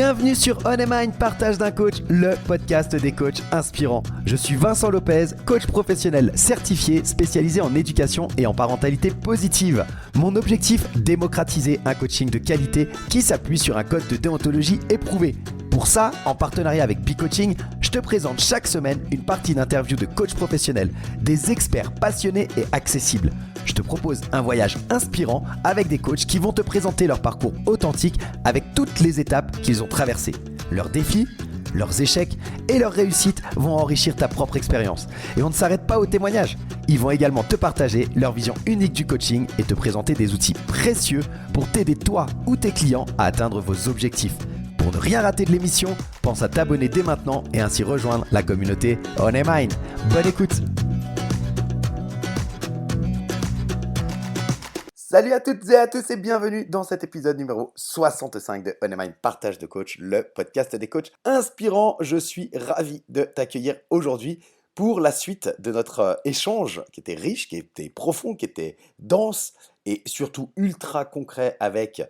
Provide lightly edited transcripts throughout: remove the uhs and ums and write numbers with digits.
Bienvenue sur On a Mind, partage d'un coach, le podcast des coachs inspirants. Je suis Vincent Lopez, coach professionnel certifié, spécialisé en éducation et en parentalité positive. Mon objectif, démocratiser un coaching de qualité qui s'appuie sur un code de déontologie éprouvé. Pour ça, en partenariat avec B-Coaching, je te présente chaque semaine une partie d'interviews de coachs professionnels, des experts passionnés et accessibles. Je te propose un voyage inspirant avec des coachs qui vont te présenter leur parcours authentique avec toutes les étapes qu'ils ont traversées. Leurs défis, leurs échecs et leurs réussites vont enrichir ta propre expérience. Et on ne s'arrête pas aux témoignages. Ils vont également te partager leur vision unique du coaching et te présenter des outils précieux pour t'aider toi ou tes clients à atteindre vos objectifs. Pour ne rien rater de l'émission, pense à t'abonner dès maintenant et ainsi rejoindre la communauté On a Mind. Bonne écoute! Salut à toutes et à tous et bienvenue dans cet épisode numéro 65 de On a Mind, partage de coach, le podcast des coachs inspirants. Je suis ravi de t'accueillir aujourd'hui pour la suite de notre échange qui était riche, qui était profond, qui était dense et surtout ultra concret avec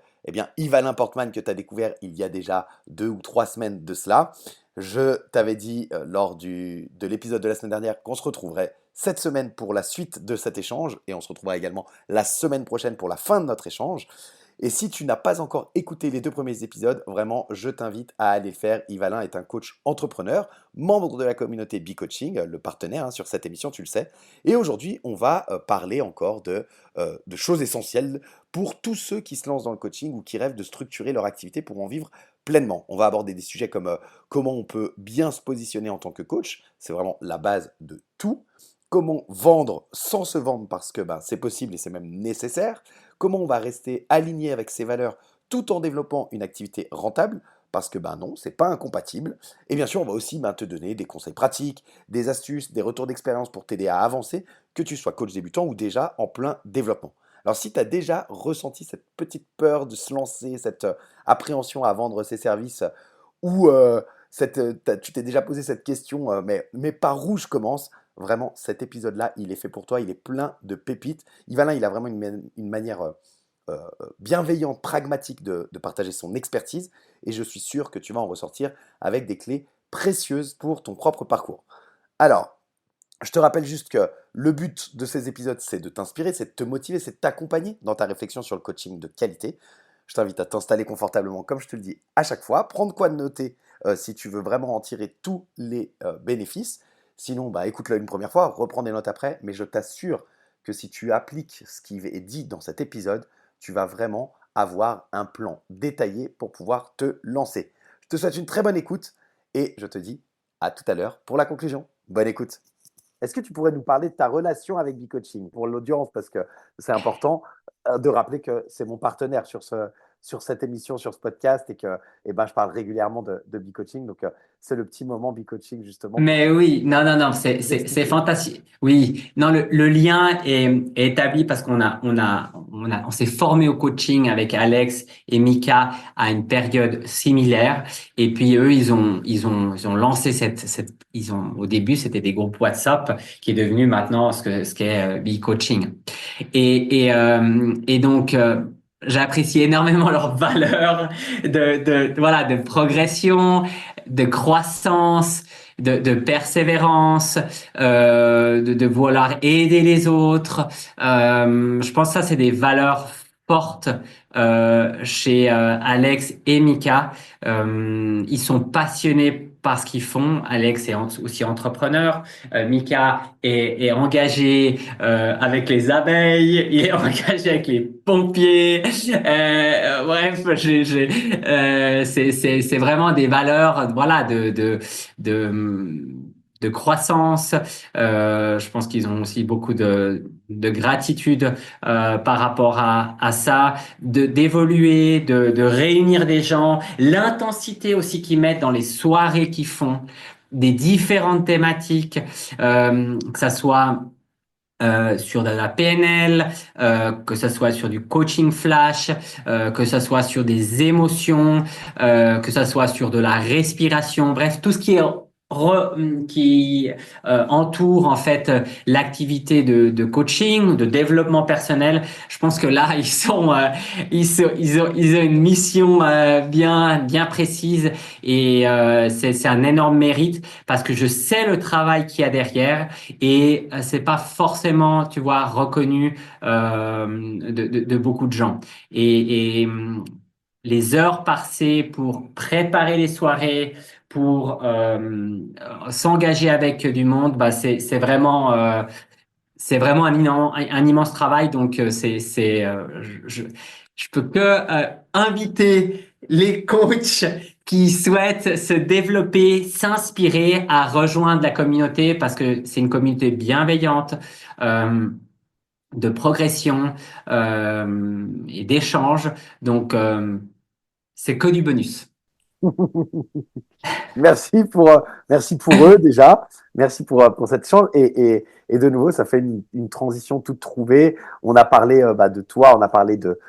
Yves-Alain Portman que tu as découvert il y a déjà 2 ou 3 semaines de cela. Je t'avais dit lors de l'épisode de la semaine dernière qu'on se retrouverait cette semaine pour la suite de cet échange et on se retrouvera également la semaine prochaine pour la fin de notre échange. Et si tu n'as pas encore écouté les 2 premiers épisodes, vraiment, je t'invite à aller le faire. Yves-Alain est un coach entrepreneur, membre de la communauté B-Coaching, le partenaire sur cette émission, tu le sais. Et aujourd'hui, on va parler encore de choses essentielles pour tous ceux qui se lancent dans le coaching ou qui rêvent de structurer leur activité pour en vivre pleinement. On va aborder des sujets comme comment on peut bien se positionner en tant que coach. C'est vraiment la base de tout. Comment vendre sans se vendre parce que c'est possible et c'est même nécessaire. Comment on va rester aligné avec ses valeurs tout en développant une activité rentable parce que non, c'est pas incompatible. Et bien sûr, on va aussi te donner des conseils pratiques, des astuces, des retours d'expérience pour t'aider à avancer, que tu sois coach débutant ou déjà en plein développement. Alors si tu as déjà ressenti cette petite peur de se lancer, cette appréhension à vendre ses services ou tu t'es déjà posé cette question, mais par où je commence ? Vraiment, cet épisode-là, il est fait pour toi, il est plein de pépites. Yves-Alain, il a vraiment une manière bienveillante, pragmatique de partager son expertise et je suis sûr que tu vas en ressortir avec des clés précieuses pour ton propre parcours. Alors, je te rappelle juste que le but de ces épisodes, c'est de t'inspirer, c'est de te motiver, c'est de t'accompagner dans ta réflexion sur le coaching de qualité. Je t'invite à t'installer confortablement, comme je te le dis à chaque fois. Prendre quoi de noter si tu veux vraiment en tirer tous les bénéfices. Sinon, écoute-le une première fois, reprends des notes après, mais je t'assure que si tu appliques ce qui est dit dans cet épisode, tu vas vraiment avoir un plan détaillé pour pouvoir te lancer. Je te souhaite une très bonne écoute et je te dis à tout à l'heure pour la conclusion. Bonne écoute. Est-ce que tu pourrais nous parler de ta relation avec B-Coaching pour l'audience, parce que c'est important de rappeler que c'est mon partenaire sur cette émission, sur ce podcast et que je parle régulièrement de B-Coaching. Donc, c'est le petit moment B-Coaching justement. Mais oui, non, c'est fantastique. Oui, non, le lien est établi parce on s'est formé au coaching avec Alex et Mika à une période similaire. Et puis eux, ils ont lancé au début, c'était des groupes WhatsApp qui est devenu maintenant ce qu'est B-Coaching. Et donc, j'apprécie énormément leur valeur de progression, de croissance, de persévérance, de vouloir aider les autres. Je pense que ça, c'est des valeurs fortes chez Alex et Mika. Ils sont passionnés par ce qu'ils font. Alex est aussi entrepreneur. Mika est engagé avec les abeilles. Il est engagé avec les pompiers. Bref, c'est vraiment des valeurs, voilà, de croissance. Je pense qu'ils ont aussi beaucoup de gratitude par rapport à ça, d'évoluer, de réunir des gens, l'intensité aussi qu'ils mettent dans les soirées qu'ils font, des différentes thématiques, que ça soit sur de la PNL, que ça soit sur du coaching flash, que ça soit sur des émotions, que ça soit sur de la respiration, bref, tout ce qui est entoure en fait l'activité de coaching, de développement personnel. Je pense que là ils ont une mission bien précise et c'est un énorme mérite parce que je sais le travail qu'il y a derrière et c'est pas forcément, tu vois, reconnu de beaucoup de gens et les heures passées pour préparer les soirées, pour s'engager avec du monde, bah c'est vraiment un immense travail. Donc je peux que inviter les coachs qui souhaitent se développer, s'inspirer à rejoindre la communauté parce que c'est une communauté bienveillante. De progression et d'échange. Donc, c'est que du bonus. Merci pour eux déjà. Merci pour cette chance. Et de nouveau, ça fait une transition toute trouvée. On a parlé de toi, on a parlé de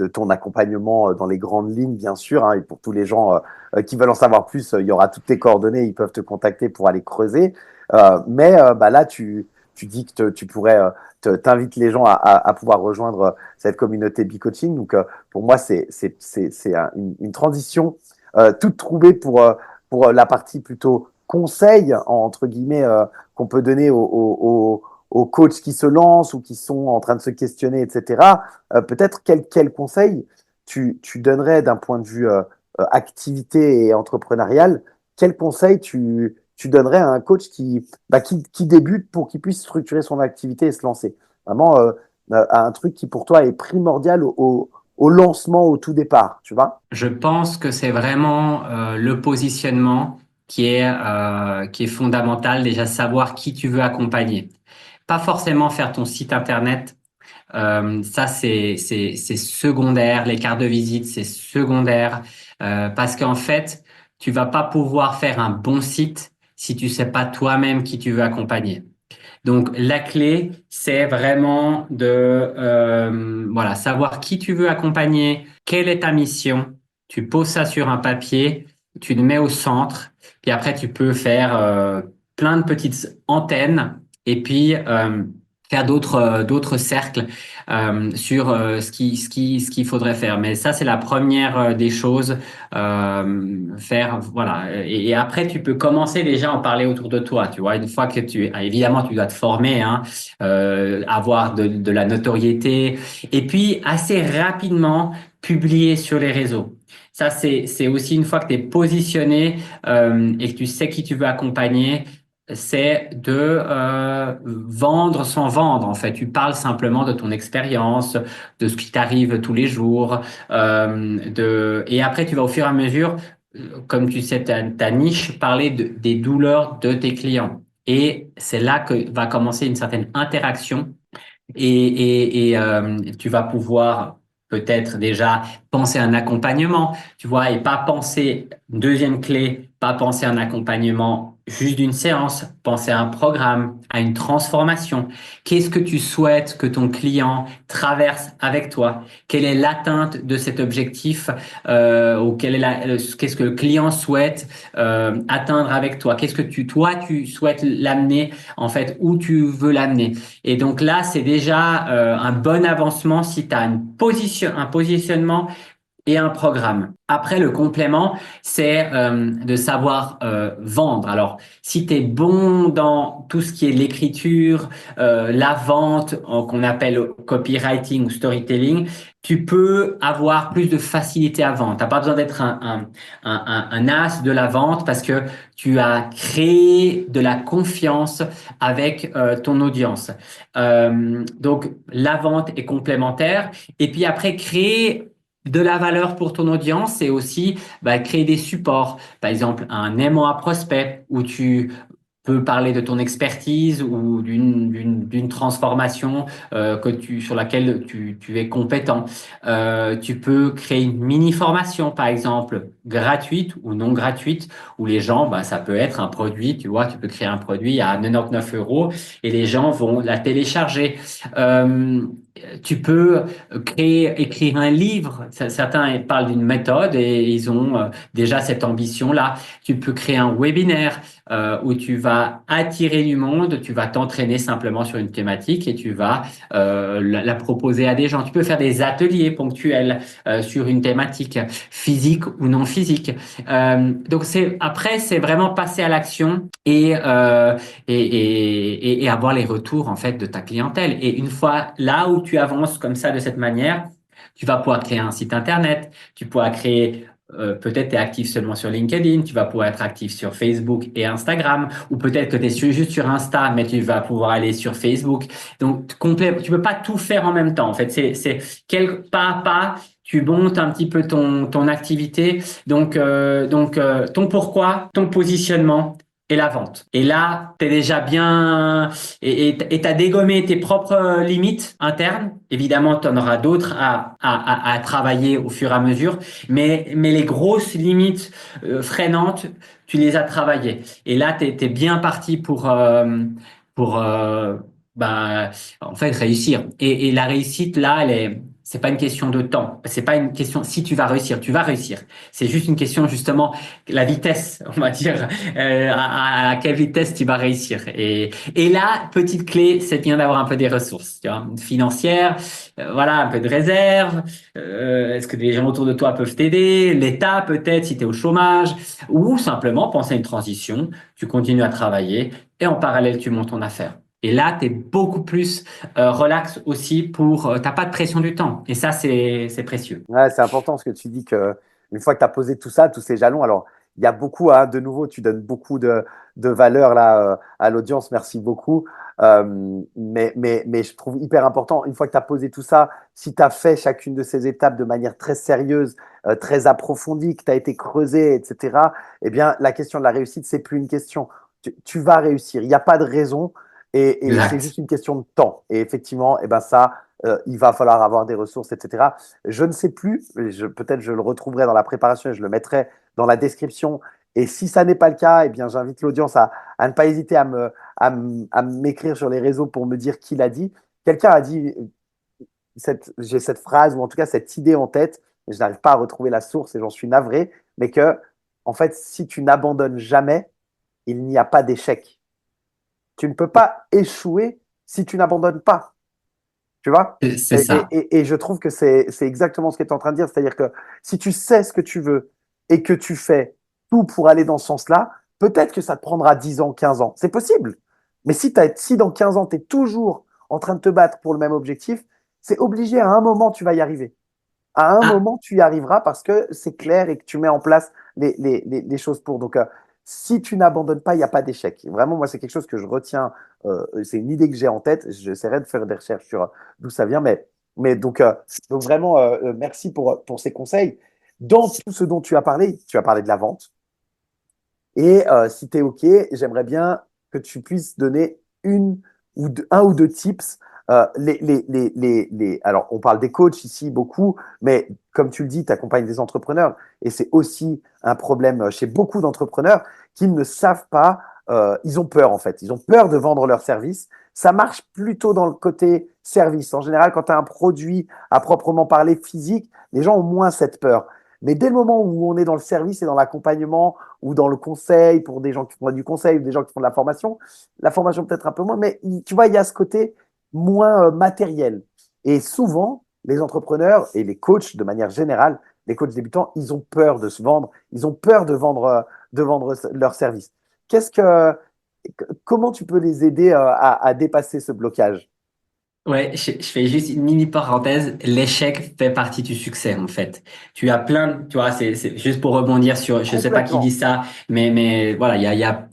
ton accompagnement dans les grandes lignes, bien sûr. Hein, et pour tous les gens qui veulent en savoir plus, il y aura toutes tes coordonnées. Ils peuvent te contacter pour aller creuser. Là, tu dis que tu pourrais t'invites les gens à pouvoir rejoindre cette communauté B-Coaching. Donc, pour moi, une transition toute trouvée pour la partie plutôt conseil, entre guillemets, qu'on peut donner aux coachs qui se lancent ou qui sont en train de se questionner, etc. Peut-être quel conseil tu donnerais d'un point de vue activité et entrepreneurial? Quel conseil tu donnerais à un coach qui débute pour qu'il puisse structurer son activité et se lancer? Vraiment, un truc qui pour toi est primordial au lancement, au tout départ, tu vois? Je pense que c'est vraiment le positionnement qui est fondamental. Déjà, savoir qui tu veux accompagner. Pas forcément faire ton site internet. Ça, c'est secondaire. Les cartes de visite, c'est secondaire. Parce qu'en fait, tu vas pas pouvoir faire un bon site si tu sais pas toi-même qui tu veux accompagner. Donc, la clé, c'est vraiment de voilà, savoir qui tu veux accompagner, quelle est ta mission. Tu poses ça sur un papier, tu le mets au centre, puis après, tu peux faire plein de petites antennes et puis faire d'autres cercles sur ce qu'il faudrait faire. Mais ça, c'est la première des choses. Faire, voilà. Et après, tu peux commencer déjà à en parler autour de toi. Tu vois, une fois que évidemment, tu dois te former, hein, avoir de la notoriété, et puis assez rapidement publier sur les réseaux. Ça, c'est aussi une fois que tu es positionné et que tu sais qui tu veux accompagner, c'est de vendre sans vendre. En fait, tu parles simplement de ton expérience, de ce qui t'arrive tous les jours, et après, tu vas au fur et à mesure, comme tu sais ta niche, parler des douleurs de tes clients. Et c'est là que va commencer une certaine interaction et tu vas pouvoir peut-être déjà penser à un accompagnement, tu vois, et pas penser, deuxième clé, pas penser à un accompagnement juste d'une séance, penser à un programme, à une transformation. Qu'est-ce que tu souhaites que ton client traverse avec toi? Quelle est l'atteinte de cet objectif ou qu'est-ce que le client souhaite atteindre avec toi? Qu'est-ce que toi, tu souhaites l'amener, en fait, où tu veux l'amener? Et donc là, c'est déjà un bon avancement si tu as un positionnement et un programme. Après, le complément, c'est de savoir vendre. Alors, si tu es bon dans tout ce qui est l'écriture, la vente, qu'on appelle copywriting ou storytelling, tu peux avoir plus de facilité à vendre. Tu n'as pas besoin d'être un as de la vente parce que tu as créé de la confiance avec ton audience. Donc, la vente est complémentaire. Et puis après, créer de la valeur pour ton audience, c'est aussi créer des supports. Par exemple, un aimant à prospect où tu peux parler de ton expertise ou d'une transformation sur laquelle tu es compétent. Tu peux créer une mini formation, par exemple, gratuite ou non gratuite, où les gens, ça peut être un produit, tu vois, tu peux créer un produit à 99 € et les gens vont la télécharger. Euh, tu peux écrire un livre. Certains parlent d'une méthode et ils ont déjà cette ambition-là. Tu peux créer un webinaire où tu vas attirer du monde, tu vas t'entraîner simplement sur une thématique et tu vas la proposer à des gens. Tu peux faire des ateliers ponctuels sur une thématique physique ou non physique. Donc après, c'est vraiment passer à l'action et avoir les retours en fait de ta clientèle. Et une fois là où tu avances comme ça de cette manière, tu vas pouvoir créer un site internet, tu pourras créer peut-être tu es actif seulement sur LinkedIn, tu vas pouvoir être actif sur Facebook et Instagram, ou peut-être que tu es juste sur Insta, mais tu vas pouvoir aller sur Facebook. Donc, complet, tu peux pas tout faire en même temps. En fait, c'est quel pas à pas, tu montes un petit peu ton activité. Donc, ton pourquoi, ton positionnement, et la vente. Et là, tu es déjà bien et tu as dégommé tes propres limites internes. Évidemment, tu en auras d'autres à travailler au fur et à mesure, mais les grosses limites freinantes, tu les as travaillées. Et là, tu es bien parti pour bah, en fait, réussir. Et la réussite, là, c'est pas une question de temps. C'est pas une question si tu vas réussir, tu vas réussir. C'est juste une question, justement, la vitesse, on va dire, à quelle vitesse tu vas réussir. Et là, petite clé, c'est bien d'avoir un peu des ressources, tu vois, financières, voilà, un peu de réserve. Est-ce que les gens autour de toi peuvent t'aider? L'État, peut-être, si tu es au chômage, ou simplement penser à une transition. Tu continues à travailler et en parallèle, tu montes ton affaire. Et là, tu es beaucoup plus relax aussi t'as pas de pression du temps. Et ça, c'est précieux. Ouais, c'est important ce que tu dis que une fois que tu as posé tout ça, tous ces jalons, alors il y a beaucoup, hein, de nouveau, tu donnes beaucoup de valeur là à l'audience, merci beaucoup. Mais je trouve hyper important, une fois que tu as posé tout ça, si tu as fait chacune de ces étapes de manière très sérieuse, très approfondie, que tu as été creusé, etc., eh bien, la question de la réussite, c'est plus une question. Tu vas réussir, il n'y a pas de raison et c'est Exact. juste une question de temps. Et effectivement, eh ben ça, il va falloir avoir des ressources, etc. Je ne sais plus, peut-être je le retrouverai dans la préparation et je le mettrai dans la description. Et si ça n'est pas le cas, eh bien, j'invite l'audience à ne pas hésiter à m'écrire sur les réseaux pour me dire qui l'a dit. Quelqu'un a dit, j'ai cette phrase, ou en tout cas cette idée en tête, et je n'arrive pas à retrouver la source et j'en suis navré, mais que, en fait, si tu n'abandonnes jamais, il n'y a pas d'échec. Tu ne peux pas échouer si tu n'abandonnes pas. Tu vois? C'est ça. Et je trouve que c'est exactement ce que tu es en train de dire. C'est-à-dire que si tu sais ce que tu veux et que tu fais tout pour aller dans ce sens-là, peut-être que ça te prendra 10 ans, 15 ans. C'est possible. Mais si dans 15 ans, tu es toujours en train de te battre pour le même objectif, c'est obligé, à un moment, tu vas y arriver. À un Ah, moment, tu y arriveras parce que c'est clair et que tu mets en place les choses pour. Donc, si tu n'abandonnes pas, il n'y a pas d'échec. Vraiment, moi, c'est quelque chose que je retiens. C'est une idée que j'ai en tête. J'essaierai de faire des recherches sur d'où ça vient. Donc vraiment, merci pour ces conseils. Dans tout ce dont tu as parlé de la vente. Et si tu es OK, j'aimerais bien que tu puisses donner un ou deux tips. Alors, on parle des coachs ici beaucoup, mais comme tu le dis, tu accompagnes des entrepreneurs et c'est aussi un problème chez beaucoup d'entrepreneurs qui ne savent pas, ils ont peur en fait, ils ont peur de vendre leurs services. Ça marche plutôt dans le côté service. En général, quand tu as un produit à proprement parler physique, les gens ont moins cette peur. Mais dès le moment où on est dans le service et dans l'accompagnement, ou dans le conseil pour des gens qui font du conseil ou des gens qui font de la formation peut-être un peu moins, mais tu vois, il y a ce côté moins matériel. Et souvent, les entrepreneurs et les coachs, de manière générale, les coachs débutants, ils ont peur de se vendre, ils ont peur de vendre leur service. Comment tu peux les aider à dépasser ce blocage? ouais, je fais juste une mini parenthèse. L'échec fait partie du succès, en fait. Tu as tu vois, c'est juste pour rebondir sur, je sais pas qui dit Complètement. ça, mais voilà,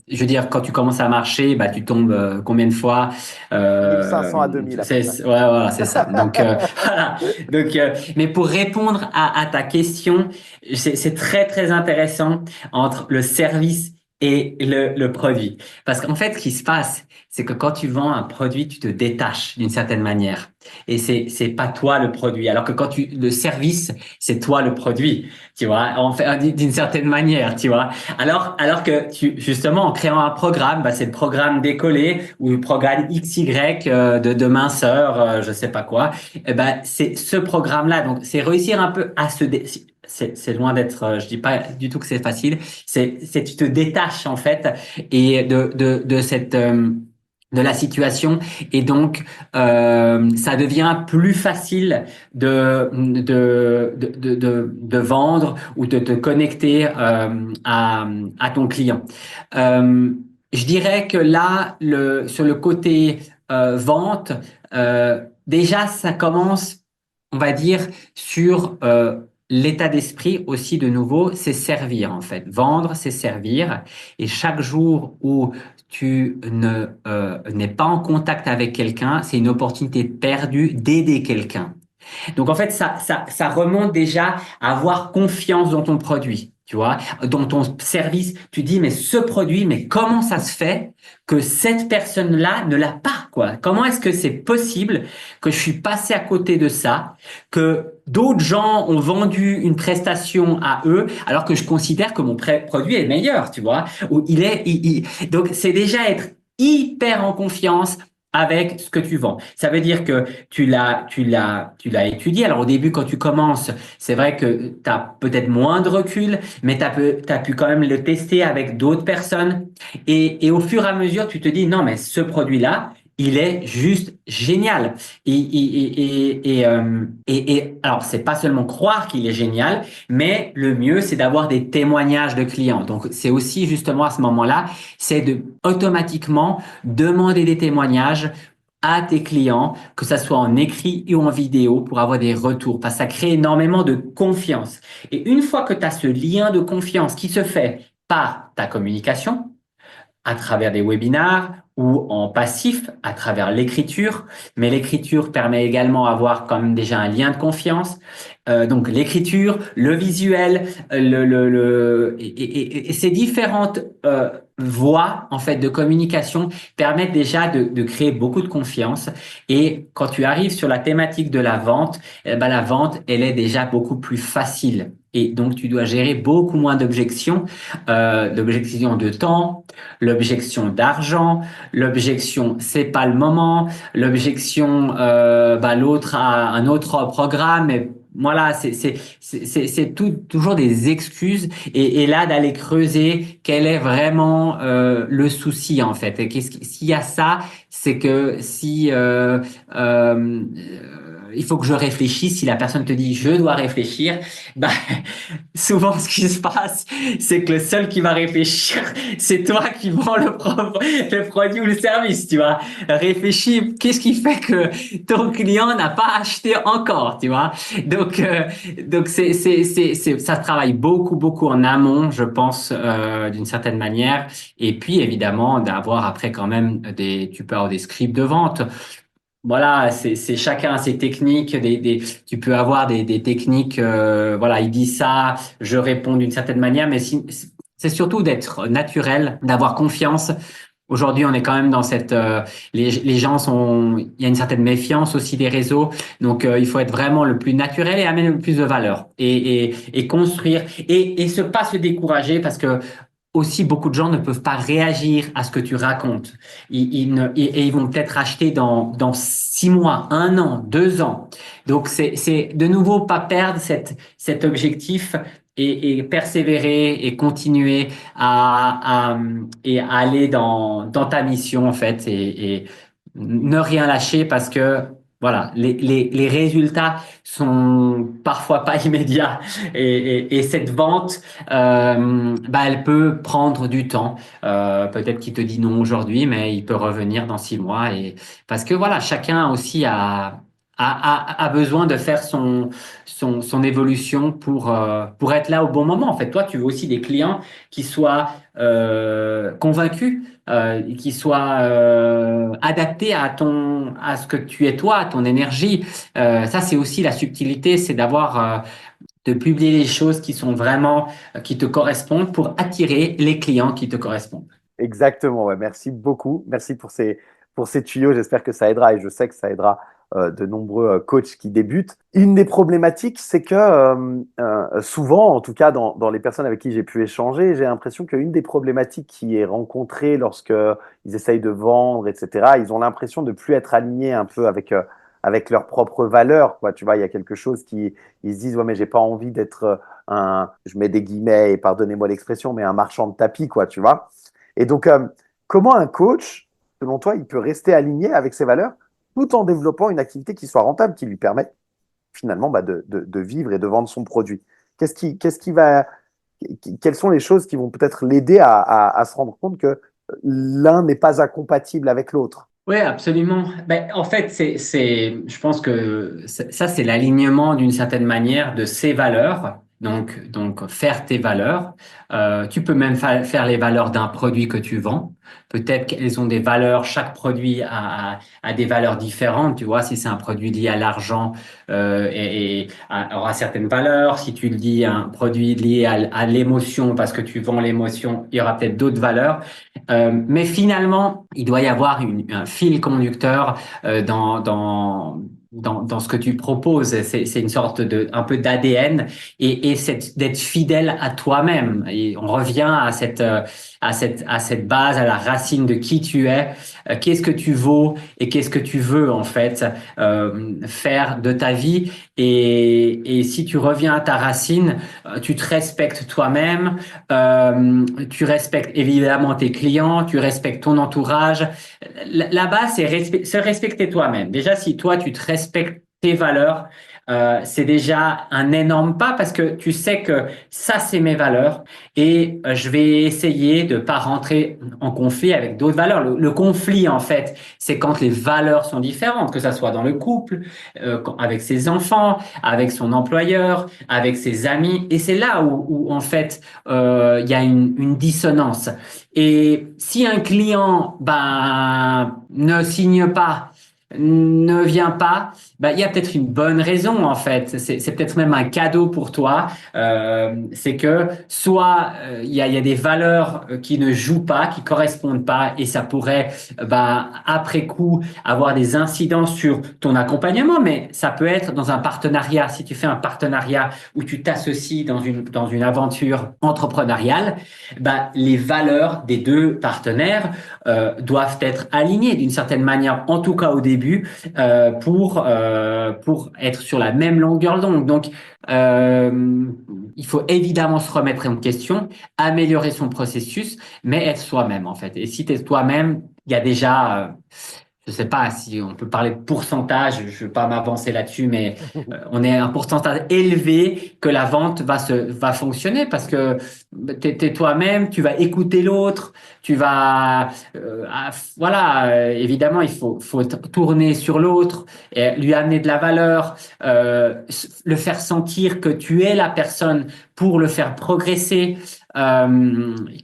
je veux dire, quand tu commences à marcher, bah, tu tombes combien de fois, 1500 à 2000 à peu près. ouais, voilà, c'est ça. Donc, voilà. Donc, mais pour répondre à ta question, c'est très, très intéressant entre le service et le produit. Parce qu'en fait, ce qui se passe, c'est que quand tu vends un produit, tu te détaches d'une certaine manière. Et c'est pas toi le produit. Alors que le service, c'est toi le produit. Tu vois, en fait, d'une certaine manière, tu vois. Alors que justement, en créant un programme, bah, c'est le programme décollé ou le programme XY de minceur, je sais pas quoi. Eh ben, c'est ce programme-là. Donc, c'est réussir un peu à c'est loin d'être, je dis pas du tout que c'est facile. Tu te détaches en fait et de cette de la situation et donc ça devient plus facile de vendre ou de te connecter à ton client. Euh, je dirais que là sur le côté vente déjà ça commence on va dire sur l'état d'esprit aussi de nouveau, c'est servir en fait. Vendre, c'est servir. Et chaque jour où tu n'es pas en contact avec quelqu'un, c'est une opportunité perdue d'aider quelqu'un. Donc en fait, ça remonte déjà à avoir confiance dans ton produit, tu vois, dans ton service. Tu dis, mais ce produit, mais comment ça se fait que cette personne-là ne l'a pas, quoi? Comment est-ce que c'est possible que je suis passé à côté de ça, que d'autres gens ont vendu une prestation à eux, alors que je considère que mon produit est meilleur, tu vois, ou donc c'est déjà être hyper en confiance avec ce que tu vends. Ça veut dire que tu l'as étudié. Alors au début, quand tu commences, c'est vrai que tu as peut-être moins de recul, mais t'as pu quand même le tester avec d'autres personnes. Et au fur et à mesure, tu te dis, non, mais ce produit-là, il est juste génial. Alors, c'est pas seulement croire qu'il est génial, mais le mieux, c'est d'avoir des témoignages de clients. Donc, c'est aussi justement à ce moment-là, c'est de automatiquement demander des témoignages à tes clients, que ça soit en écrit ou en vidéo, pour avoir des retours, parce que ça crée énormément de confiance. Et une fois que tu as ce lien de confiance qui se fait par ta communication, à travers des webinars ou en passif à travers l'écriture, mais l'écriture permet également d'avoir quand même déjà un lien de confiance. Donc l'écriture, le visuel, et ces différentes voies en fait de communication permettent déjà de créer beaucoup de confiance. Et quand tu arrives sur la thématique de la vente, eh ben, la vente elle est déjà beaucoup plus facile. Et donc tu dois gérer beaucoup moins d'objections de temps, l'objection d'argent, l'objection c'est pas le moment, l'objection bah, l'autre a un autre programme. Et voilà, c'est toujours des excuses et là d'aller creuser quel est vraiment le souci en fait. Et s'il y a ça, c'est que si il faut que je réfléchisse. Si la personne te dit je dois réfléchir, bah souvent, ce qui se passe, c'est que le seul qui va réfléchir, c'est toi qui vends le produit ou le service, tu vois. Réfléchis, qu'est-ce qui fait que ton client n'a pas acheté encore, tu vois. Donc, ça se travaille beaucoup, beaucoup en amont, je pense, d'une certaine manière. Et puis, évidemment, d'avoir après quand même tu peux avoir des scripts de vente. Voilà, c'est chacun ses techniques. Tu peux avoir des techniques. Voilà, il dit ça, je réponds d'une certaine manière, mais c'est surtout d'être naturel, d'avoir confiance. Aujourd'hui, on est quand même dans les gens il y a une certaine méfiance aussi des réseaux. Donc, il faut être vraiment le plus naturel et amener le plus de valeur et construire et pas se décourager parce que aussi, beaucoup de gens ne peuvent pas réagir à ce que tu racontes. Et ils vont peut-être acheter dans 6 mois, 1 an, 2 ans. Donc, c'est de nouveau pas perdre cet objectif et persévérer et continuer et à aller dans ta mission, en fait, et ne rien lâcher parce que, voilà, les résultats sont parfois pas immédiats et cette vente bah, elle peut prendre du temps. Peut-être qu'il te dit non aujourd'hui, mais il peut revenir dans 6 mois. Et parce que voilà, chacun aussi a besoin de faire son évolution pour être là au bon moment. En fait, toi, tu veux aussi des clients qui soient convaincus, qui soient adaptés à ce que tu es toi, à ton énergie. Ça, c'est aussi la subtilité, c'est d'avoir de publier les choses qui sont vraiment, qui te correspondent pour attirer les clients qui te correspondent. Exactement, ouais. Merci beaucoup. Merci pour ces tuyaux. J'espère que ça aidera et je sais que ça aidera de nombreux coachs qui débutent. Une des problématiques, c'est que souvent, en tout cas dans les personnes avec qui j'ai pu échanger, j'ai l'impression qu'une des problématiques qui est rencontrée lorsque ils essayent de vendre, etc., ils ont l'impression de plus être alignés un peu avec leurs propres valeurs, quoi. Tu vois, il y a quelque chose qui, ils se disent, ouais, mais j'ai pas envie d'être je mets des guillemets et pardonnez-moi l'expression, mais un marchand de tapis, quoi, tu vois. Et donc, comment un coach, selon toi, il peut rester aligné avec ses valeurs tout en développant une activité qui soit rentable, qui lui permette finalement de vivre et de vendre son produit? Qu'est-ce qui va, quelles sont les choses qui vont peut-être l'aider à se rendre compte que l'un n'est pas incompatible avec l'autre? Oui, absolument. Ben, en fait, je pense que ça, c'est l'alignement d'une certaine manière de ses valeurs. Donc, faire tes valeurs. Tu peux même faire les valeurs d'un produit que tu vends. Peut-être qu'elles ont des valeurs, chaque produit a des valeurs différentes. Tu vois, si c'est un produit lié à l'argent, aura certaines valeurs. Si tu le dis un produit lié à l'émotion, parce que tu vends l'émotion, il y aura peut-être d'autres valeurs. Mais finalement, il doit y avoir un fil conducteur dans ce que tu proposes. C'est une sorte un peu d'ADN et c'est d'être fidèle à toi-même. Et on revient à cette base, à la racine de qui tu es, qu'est-ce que tu vaux et qu'est-ce que tu veux en fait faire de ta vie. Et si tu reviens à ta racine, tu te respectes toi-même, tu respectes évidemment tes clients, tu respectes ton entourage. Là-bas, c'est se respecter toi-même. Déjà, si toi, tu te respectes tes valeurs, c'est déjà un énorme pas parce que tu sais que ça, c'est mes valeurs et je vais essayer de pas rentrer en conflit avec d'autres valeurs. Le conflit, en fait, c'est quand les valeurs sont différentes, que ça soit dans le couple, avec ses enfants, avec son employeur, avec ses amis. Et c'est là où en fait, il y a une dissonance. Et si un client ne signe pas, ne vient pas, il y a peut-être une bonne raison en fait. C'est peut-être même un cadeau pour toi. C'est que soit il y a des valeurs qui ne jouent pas, qui correspondent pas, et ça pourrait après coup avoir des incidences sur ton accompagnement, mais ça peut être dans un partenariat. Si tu fais un partenariat où tu t'associes dans une aventure entrepreneuriale, les valeurs des deux partenaires doivent être alignées d'une certaine manière, en tout cas au début, pour être sur la même longueur d'onde. Donc, il faut évidemment se remettre en question, améliorer son processus, mais être soi-même en fait. Et si tu es toi-même, il y a déjà je sais pas si on peut parler de pourcentage, je ne veux pas m'avancer là-dessus, mais on est à un pourcentage élevé que la vente va fonctionner parce que t'es toi-même, tu vas écouter l'autre, tu vas voilà, évidemment il faut tourner sur l'autre et lui amener de la valeur, le faire sentir que tu es la personne pour le faire progresser.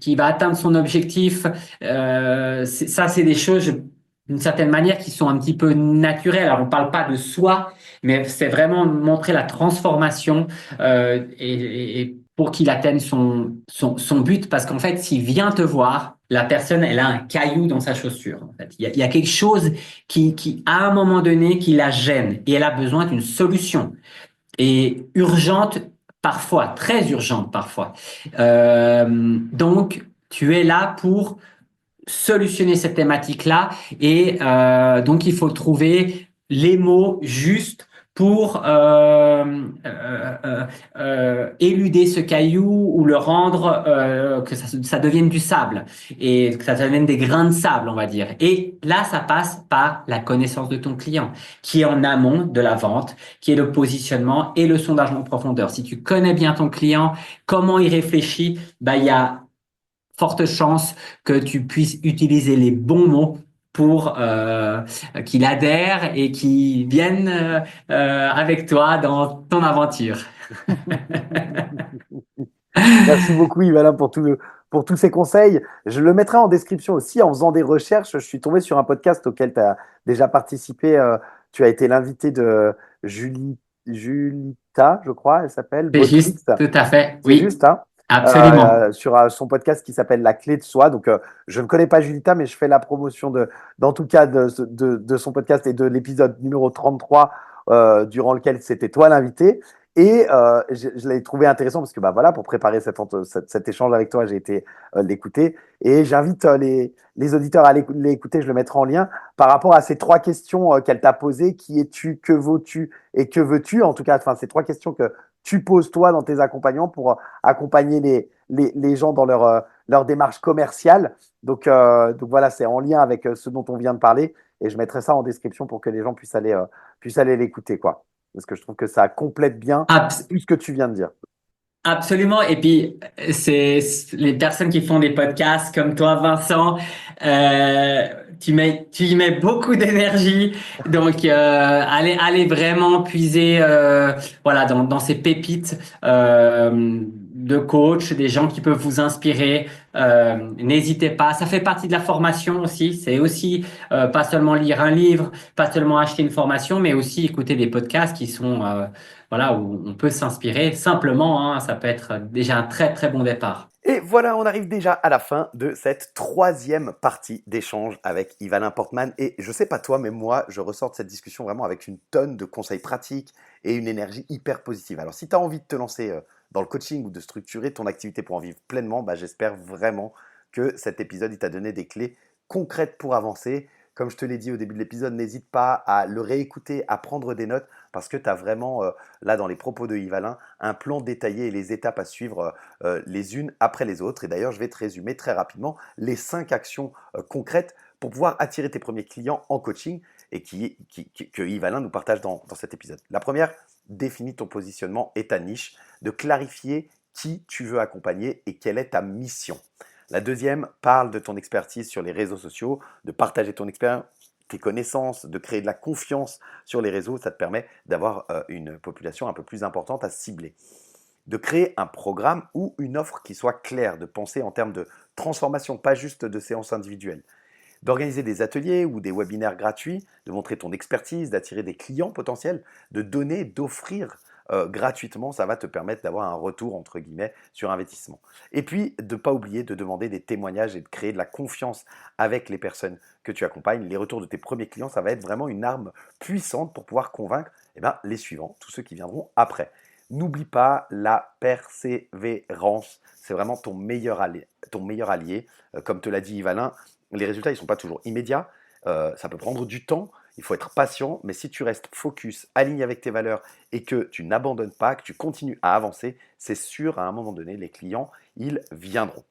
Qui va atteindre son objectif. Ça, c'est des choses, d'une certaine manière, qui sont un petit peu naturelles. Alors, on parle pas de soi, mais c'est vraiment montrer la transformation et pour qu'il atteigne son but. Parce qu'en fait, s'il vient te voir, la personne, elle a un caillou dans sa chaussure. En fait. Il y a quelque chose à un moment donné, qui la gêne et elle a besoin d'une solution. Et urgente parfois, très urgente parfois. Donc, tu es là pour solutionner cette thématique-là et donc il faut trouver les mots justes pour éluder ce caillou ou le rendre que ça devienne du sable et que ça devienne des grains de sable, on va dire. Et là, ça passe par la connaissance de ton client, qui est en amont de la vente, qui est le positionnement et le sondage en profondeur. Si tu connais bien ton client, comment il réfléchit, il y a forte chance que tu puisses utiliser les bons mots pour qu'il adhère et qu'il vienne avec toi dans ton aventure. Merci beaucoup, Yvalin, pour tous ces conseils. Je le mettrai en description aussi. En faisant des recherches, je suis tombé sur un podcast auquel tu as déjà participé. Tu as été l'invité de Julie Julita, je crois, elle s'appelle, C'est Botrix. juste, tout à fait. C'est Oui, juste, hein, absolument. sur son podcast qui s'appelle La Clé de Soi. Donc, je ne connais pas Julita, mais je fais la promotion d'en tout cas de son podcast et de l'épisode numéro 33 durant lequel c'était toi l'invité. Et je l'ai trouvé intéressant parce que bah, voilà, pour préparer cet échange avec toi, j'ai été l'écouter. Et j'invite les auditeurs à l'écouter, je le mettrai en lien, par rapport à ces trois questions qu'elle t'a posées. Qui es-tu, que vaux-tu et que veux-tu? En tout cas, enfin, ces trois questions que tu poses toi dans tes accompagnements pour accompagner les gens dans leur démarche commerciale. Donc voilà, c'est en lien avec ce dont on vient de parler et je mettrai ça en description pour que les gens puissent aller l'écouter, quoi. Parce que je trouve que ça complète bien Abs- tout ce que tu viens de dire. Absolument. Et puis, c'est les personnes qui font des podcasts comme toi, Vincent, euh, tu y mets beaucoup d'énergie. Donc, allez vraiment puiser, voilà, dans ces pépites de coach, des gens qui peuvent vous inspirer. N'hésitez pas. Ça fait partie de la formation aussi. C'est aussi pas seulement lire un livre, pas seulement acheter une formation, mais aussi écouter des podcasts qui sont voilà, où on peut s'inspirer simplement, hein, ça peut être déjà un très très bon départ. Et voilà, on arrive déjà à la fin de cette troisième partie d'échange avec Yvalin Portman. Et je sais pas toi, mais moi, je ressors de cette discussion vraiment avec une tonne de conseils pratiques et une énergie hyper positive. Alors, si tu as envie de te lancer dans le coaching ou de structurer ton activité pour en vivre pleinement, bah, j'espère vraiment que cet épisode il t'a donné des clés concrètes pour avancer. Comme je te l'ai dit au début de l'épisode, n'hésite pas à le réécouter, à prendre des notes, parce que tu as vraiment, là, dans les propos de Yvalin, un plan détaillé et les étapes à suivre les unes après les autres. Et d'ailleurs, je vais te résumer très rapidement les 5 actions concrètes pour pouvoir attirer tes premiers clients en coaching et que Yvalin nous partage dans cet épisode. La première, définis ton positionnement et ta niche, de clarifier qui tu veux accompagner et quelle est ta mission. La deuxième, parle de ton expertise sur les réseaux sociaux, de partager ton expérience, tes connaissances, de créer de la confiance sur les réseaux. Ça te permet d'avoir une population un peu plus importante à cibler, de créer un programme ou une offre qui soit claire, de penser en termes de transformation, pas juste de séances individuelles, d'organiser des ateliers ou des webinaires gratuits, de montrer ton expertise, d'attirer des clients potentiels, de donner, d'offrir gratuitement, ça va te permettre d'avoir un retour entre guillemets sur investissement. Et puis de ne pas oublier de demander des témoignages et de créer de la confiance avec les personnes que tu accompagnes. Les retours de tes premiers clients, ça va être vraiment une arme puissante pour pouvoir convaincre les suivants, tous ceux qui viendront après. N'oublie pas la persévérance, c'est vraiment ton meilleur allié. Comme te l'a dit Yvalin, les résultats, ils ne sont pas toujours immédiats. Ça peut prendre du temps. Il faut être patient. Mais si tu restes focus, aligné avec tes valeurs et que tu n'abandonnes pas, que tu continues à avancer, c'est sûr, à un moment donné, les clients, ils viendront.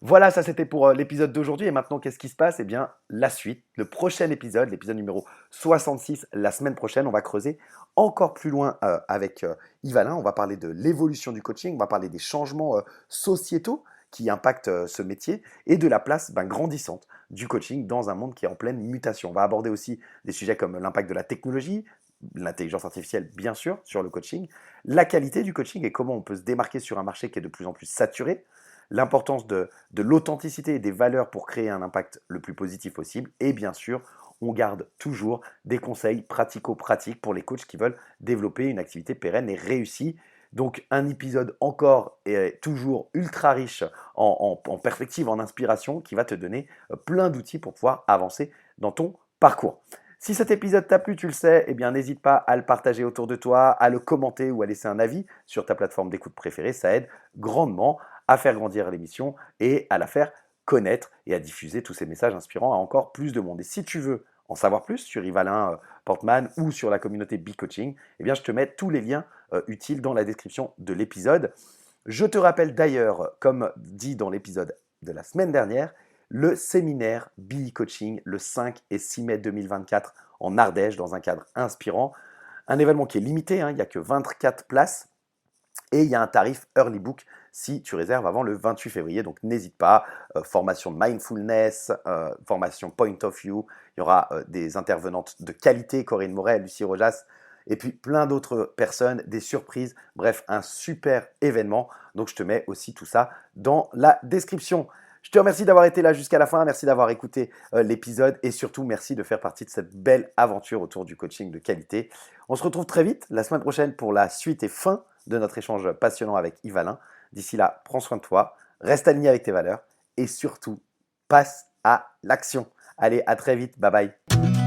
Voilà, ça c'était pour l'épisode d'aujourd'hui. Et maintenant, qu'est-ce qui se passe? Eh bien, la suite, le prochain épisode, l'épisode numéro 66, la semaine prochaine, on va creuser encore plus loin avec Yvalin. On va parler de l'évolution du coaching, on va parler des changements sociétaux qui impactent ce métier et de la place grandissante du coaching dans un monde qui est en pleine mutation. On va aborder aussi des sujets comme l'impact de la technologie, l'intelligence artificielle bien sûr sur le coaching, la qualité du coaching et comment on peut se démarquer sur un marché qui est de plus en plus saturé, l'importance de l'authenticité et des valeurs pour créer un impact le plus positif possible. Et bien sûr, on garde toujours des conseils pratico-pratiques pour les coachs qui veulent développer une activité pérenne et réussie. Donc un épisode encore et toujours ultra riche en perspective, en inspiration, qui va te donner plein d'outils pour pouvoir avancer dans ton parcours. Si cet épisode t'a plu, tu le sais, eh bien n'hésite pas à le partager autour de toi, à le commenter ou à laisser un avis sur ta plateforme d'écoute préférée. Ça aide grandement à faire grandir l'émission et à la faire connaître et à diffuser tous ces messages inspirants à encore plus de monde. Et si tu veux en savoir plus sur Yvalin Portman ou sur la communauté B-Coaching, eh bien je te mets tous les liens utiles dans la description de l'épisode. Je te rappelle d'ailleurs, comme dit dans l'épisode de la semaine dernière, le séminaire BI Coaching le 5 et 6 mai 2024 en Ardèche dans un cadre inspirant. Un événement qui est limité, hein, il n'y a que 24 places et il y a un tarif early book si tu réserves avant le 28 février. Donc n'hésite pas, formation de mindfulness, formation point of view, il y aura des intervenantes de qualité, Corinne Moret, Lucie Rojas, et puis plein d'autres personnes, des surprises, bref, un super événement. Donc je te mets aussi tout ça dans la description. Je te remercie d'avoir été là jusqu'à la fin, merci d'avoir écouté l'épisode et surtout merci de faire partie de cette belle aventure autour du coaching de qualité. On se retrouve très vite la semaine prochaine pour la suite et fin de notre échange passionnant avec Yves Alain. D'ici là, prends soin de toi, reste aligné avec tes valeurs et surtout, passe à l'action. Allez, à très vite, bye bye.